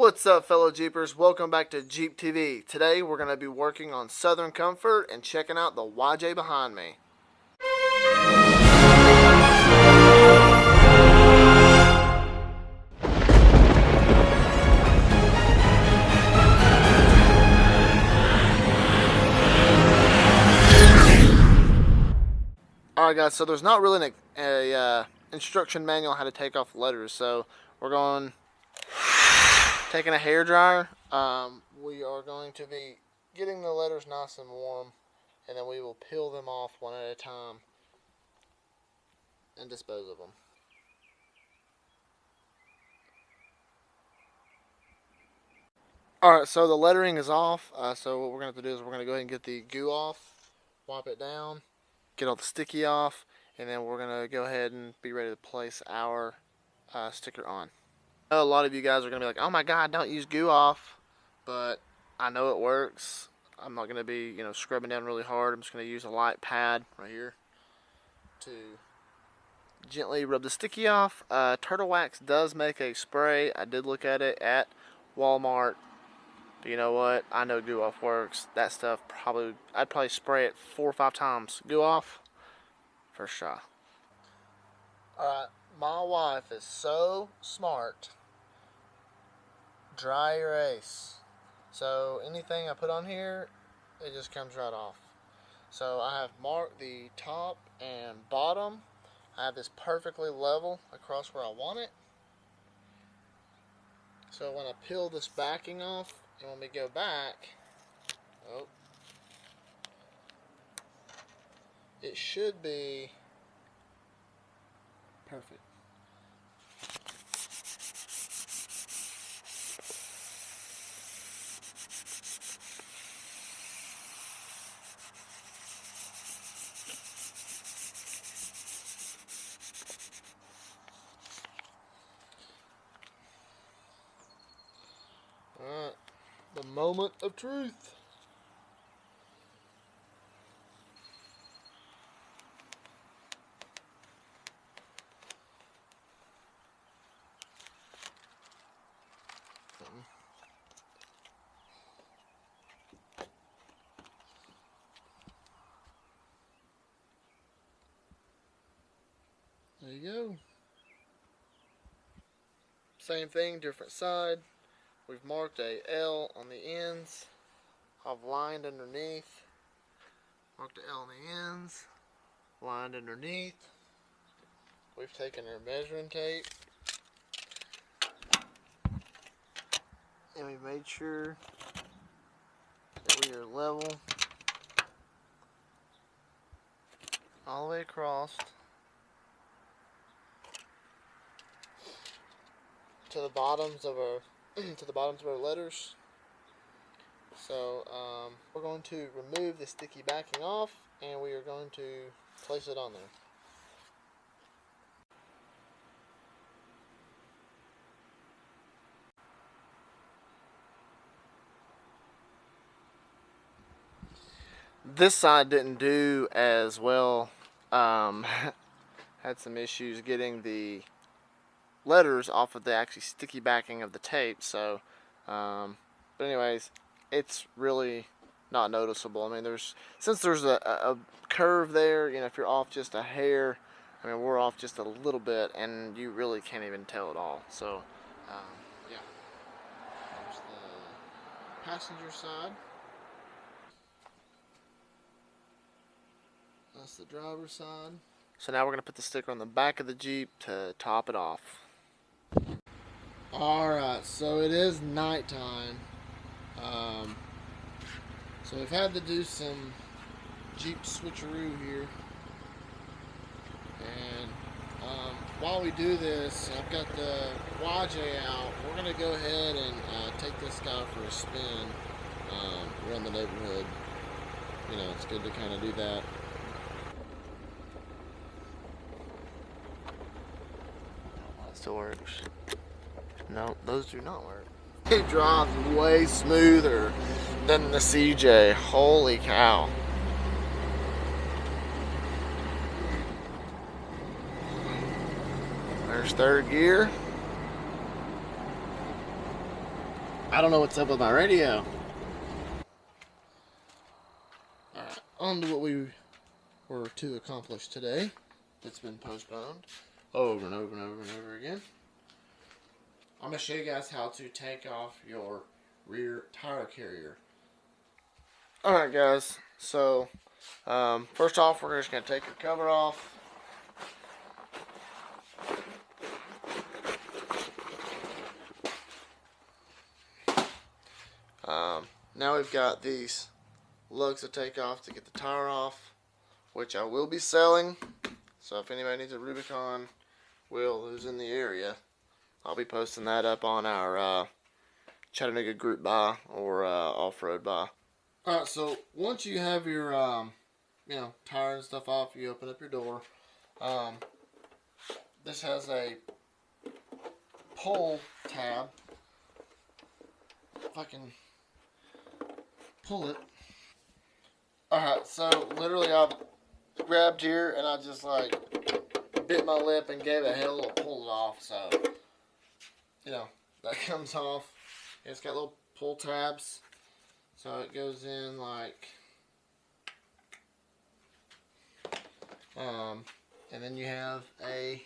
What's up, fellow Jeepers? Welcome back to Jeep TV. Today we're going to be working on Southern Comfort and checking out the YJ behind me. Alright guys, so there's not really an instruction manual on how to take off letters, so we're taking a hairdryer. We are going to be getting the letters nice and warm, and then we will peel them off one at a time and dispose of them. Alright, so the lettering is off, so what we're going to have to do is we're going to go ahead and get the goo off, wipe it down, get all the sticky off, and then we're going to go ahead and be ready to place our sticker on. I know a lot of you guys are going to be like, oh my god, don't use goo off, but I know it works. I'm not going to be, scrubbing down really hard. I'm just going to use a light pad right here to gently rub the sticky off. Turtle wax does make a spray. I did look at it at Walmart. But you know what? I know goo off works. That stuff I'd probably spray it 4 or 5 times. Goo off, first shot. Alright, my wife is so smart. Dry erase. So anything I put on here, it just comes right off. So I have marked the top and bottom. I have this perfectly level across where I want it. So when I peel this backing off, and when we go back, it should be perfect. Alright, the moment of truth. There you go. Same thing, different side. We've marked a L on the ends. I've lined underneath. Marked an L on the ends. Lined underneath. We've taken our measuring tape. And we've made sure that we are level all the way across to the bottoms of our letters. So we're going to remove the sticky backing off, and we are going to place it on there. This side didn't do as well. Had some issues getting the letters off of the actually sticky backing of the tape, so but anyways, it's really not noticeable. I mean, since there's a curve there, if you're off just a hair, I mean, we're off just a little bit, and you really can't even tell at all. So yeah, there's the passenger side. That's the driver's side. So now we're going to put the sticker on the back of the Jeep to top it off. Alright, so it is nighttime. So we've had to do some Jeep switcheroo here. And while we do this, I've got the YJ out. We're going to go ahead and take this guy for a spin around the neighborhood. It's good to kind of do that. Still works. No, those do not work. It drives way smoother than the CJ. Holy cow. There's third gear. I don't know what's up with my radio. Alright, on to what we were to accomplish today. It's been postponed over and over and over and over again. I'm going to show you guys how to take off your rear tire carrier. Alright guys, so first off we're just going to take your cover off. Now we've got these lugs to take off to get the tire off, which I will be selling. So if anybody needs a Rubicon wheel who's in the area, I'll be posting that up on our Chattanooga group buy or off-road buy. Alright, so once you have your tire and stuff off, you open up your door. This has a pull tab. If I can pull it. Alright, so literally I grabbed here and I just like bit my lip and gave a hell to pull it off. So, that comes off. It's got little pull tabs. So it goes in like, and then you have a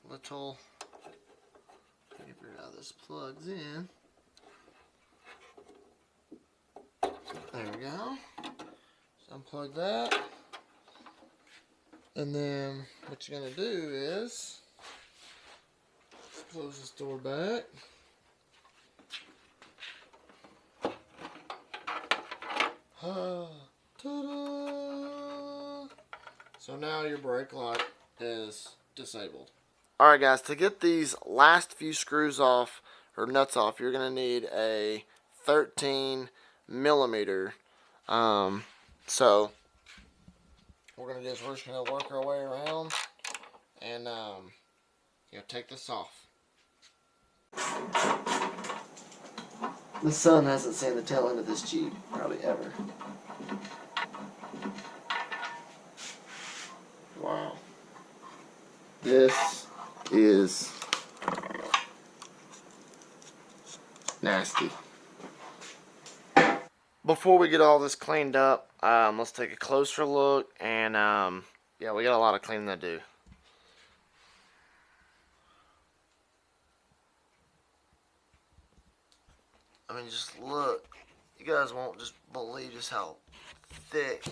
little, let me figure out how this plugs in. There we go. So unplug that. And then what you're going to do is close this door back. Ta-da! So now your brake light is disabled. Alright guys, to get these last few screws off, or nuts off, you're going to need a 13 millimeter. So what we're going to do is we're just going to work our way around and take this off. The sun hasn't seen the tail end of this Jeep probably ever. Wow. This is nasty. Before we get all this cleaned up, let's take a closer look, and yeah, we got a lot of cleaning to do. I mean, just look. You guys won't just believe just how thick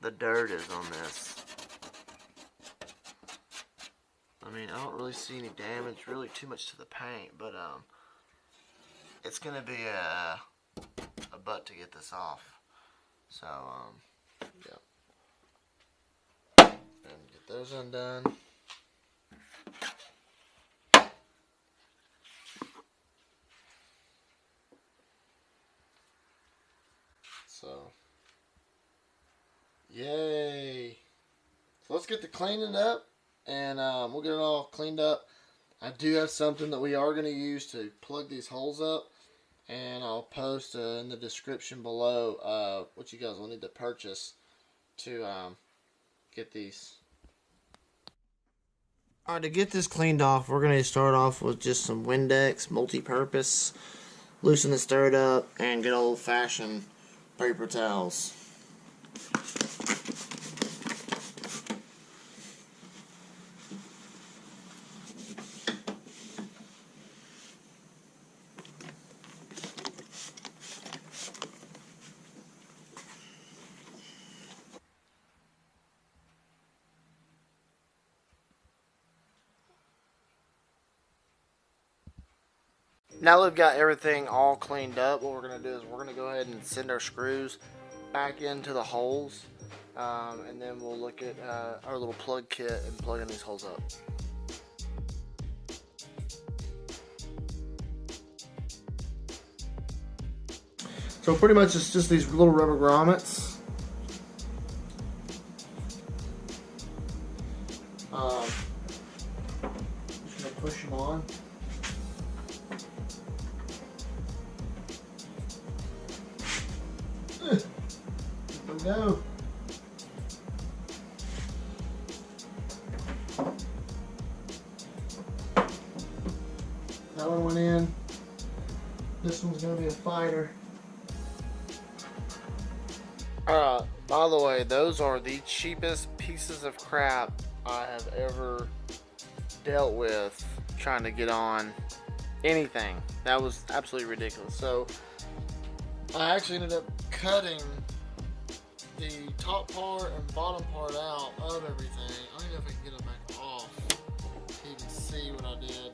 the dirt is on this. I mean, I don't really see any damage, really too much to the paint, but it's gonna be a butt to get this off. So yeah. And get those undone. So, yay. So let's get the cleaning up, and we'll get it all cleaned up. I do have something that we are going to use to plug these holes up, and I'll post in the description below what you guys will need to purchase to get these. Alright, to get this cleaned off, we're going to start off with just some Windex multi-purpose, loosen the stir it up, and good old-fashioned paper towels. Now that we've got everything all cleaned up, what we're going to do is we're going to go ahead and send our screws back into the holes, and then we'll look at our little plug kit and plugging these holes up. So pretty much it's just these little rubber grommets. Just going to push them on. There we go. That one went in. This one's gonna be a fighter. By the way, those are the cheapest pieces of crap I have ever dealt with trying to get on anything. That was absolutely ridiculous. So I actually ended up cutting the top part and bottom part out of everything. I don't know if I can get them back off to even see what I did.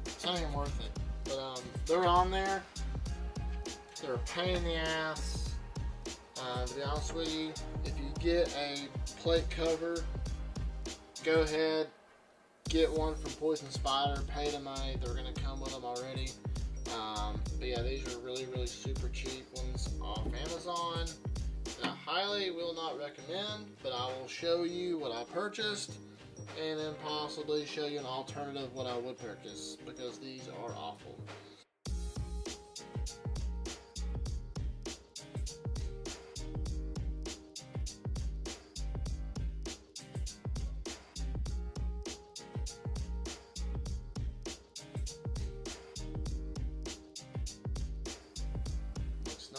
It's not even worth it. But they're on there. They're a pain in the ass. To be honest with you, if you get a plate cover, go ahead, get one from Poison Spider, pay the money, they're going to come with them already. But yeah, these are really, really super cheap ones off Amazon. I highly will not recommend, but I will show you what I purchased and then possibly show you an alternative what I would purchase, because these are awful.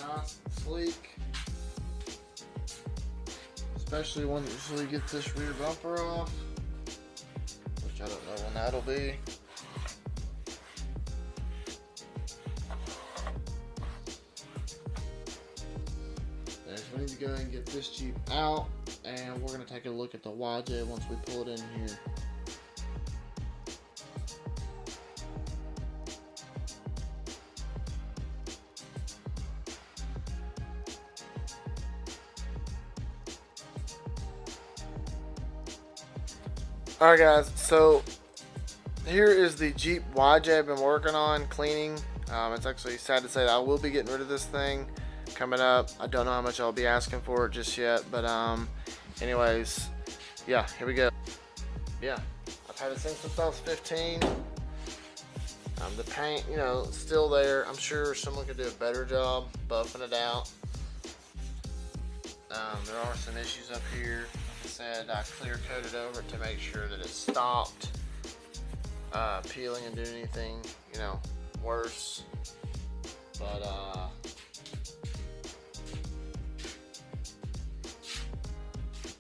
Nice, sleek, especially when you get this rear bumper off, which I don't know when that'll be. So we need to go ahead and get this Jeep out, and we're going to take a look at the YJ once we pull it in here. Alright guys, so here is the Jeep YJ I've been working on cleaning. It's actually sad to say that I will be getting rid of this thing coming up. I don't know how much I'll be asking for it just yet, but anyways, yeah, here we go. Yeah, I've had this thing since I was 15. The paint, you know, still there. I'm sure someone could do a better job buffing it out. There are some issues up here. Said I clear coated over it to make sure that it stopped peeling and doing anything, you know, worse. But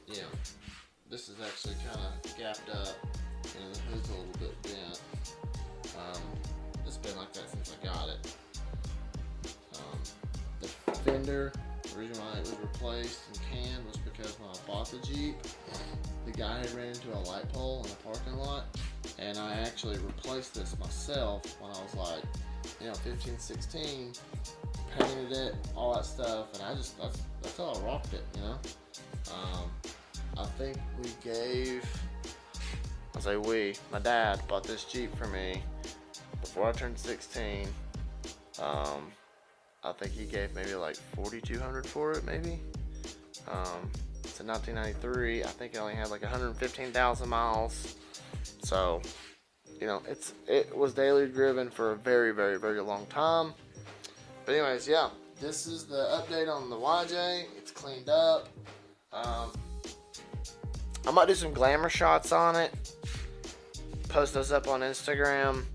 yeah, this is actually kind of gapped up, and the hood's a little bit bent. It's been like that since I got it. The fender, the reason why it was replaced and canned was because when I bought the Jeep, the guy had ran into a light pole in the parking lot, and I actually replaced this myself when I was like, you know, 15, 16, painted it, all that stuff, and I just, that's how I rocked it, you know. I think we gave, I say we, my dad bought this Jeep for me before I turned 16. I think he gave maybe like $4,200 for it, maybe. It's a 1993. I think it only had like 115,000 miles. So, you know, it was daily driven for a very, very, very long time. But anyways, yeah, this is the update on the YJ. It's cleaned up. I might do some glamour shots on it. Post those up on Instagram.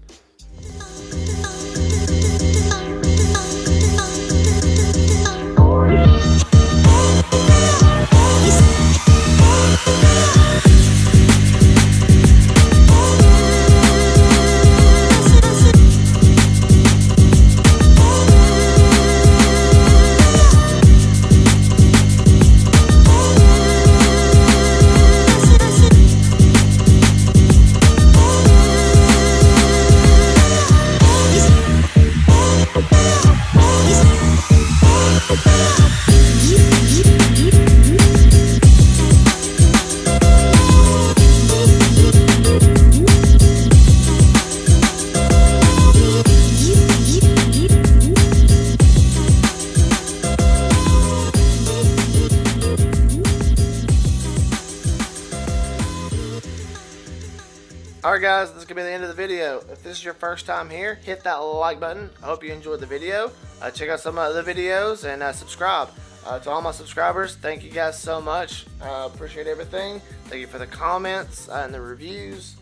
Alright guys, this is going to be the end of the video. If this is your first time here, hit that like button. I hope you enjoyed the video. Check out some other videos and subscribe. To all my subscribers, thank you guys so much. Appreciate everything. Thank you for the comments and the reviews.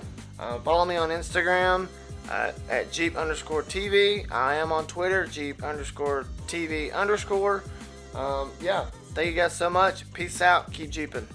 Follow me on Instagram. at Jeep_TV. I am on Twitter, Jeep_TV_. Yeah, thank you guys so much. Peace out. Keep Jeeping.